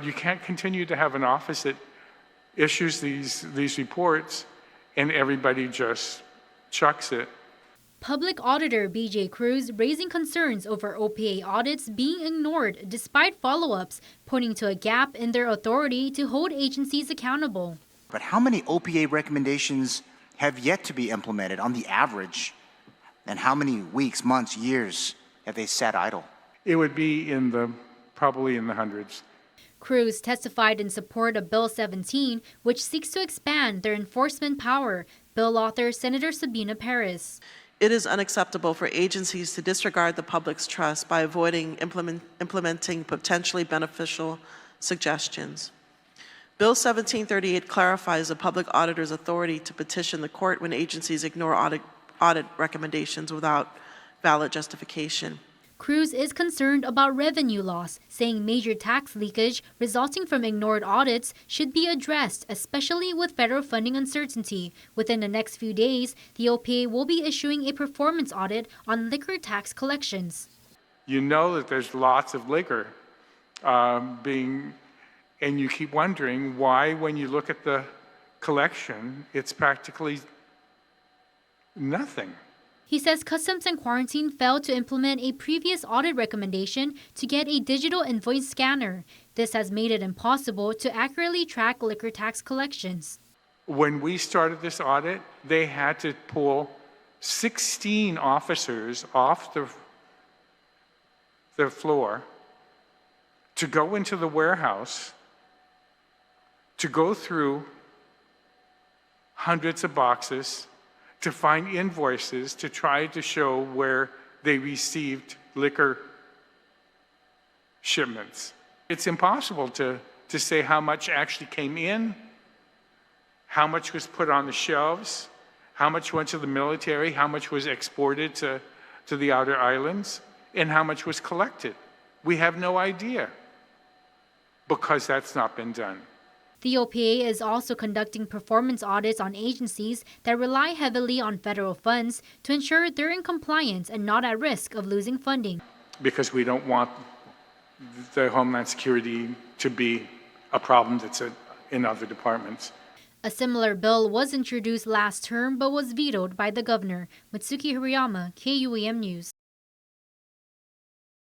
You can't continue to have an office that issues these reports and everybody just chucks it. Public Auditor B.J. Cruz raising concerns over OPA audits being ignored despite follow-ups, pointing to a gap in their authority to hold agencies accountable. But how many OPA recommendations have yet to be implemented on the average? And how many weeks, months, years have they sat idle? It would be probably in the hundreds. Cruz testified in support of Bill 17, which seeks to expand their enforcement power. Bill author Senator Sabina Perez. It is unacceptable for agencies to disregard the public's trust by avoiding implementing potentially beneficial suggestions. Bill 1738 clarifies the public auditor's authority to petition the court when agencies ignore audit recommendations without valid justification. Cruz is concerned about revenue loss, saying major tax leakage resulting from ignored audits should be addressed, especially with federal funding uncertainty. Within the next few days, the OPA will be issuing a performance audit on liquor tax collections. You know that there's lots of liquor and you keep wondering why, when you look at the collection, it's practically nothing. He says Customs and Quarantine failed to implement a previous audit recommendation to get a digital invoice scanner. This has made it impossible to accurately track liquor tax collections. When we started this audit, they had to pull 16 officers off the floor to go into the warehouse, to go through hundreds of boxes, to find invoices to try to show where they received liquor shipments. It's impossible to say how much actually came in, how much was put on the shelves, how much went to the military, how much was exported to the outer islands, and how much was collected. We have no idea because that's not been done. The OPA is also conducting performance audits on agencies that rely heavily on federal funds to ensure they're in compliance and not at risk of losing funding. Because we don't want the Homeland Security to be a problem that's in other departments. A similar bill was introduced last term but was vetoed by the governor. Mitsuki Hirayama, KUAM News.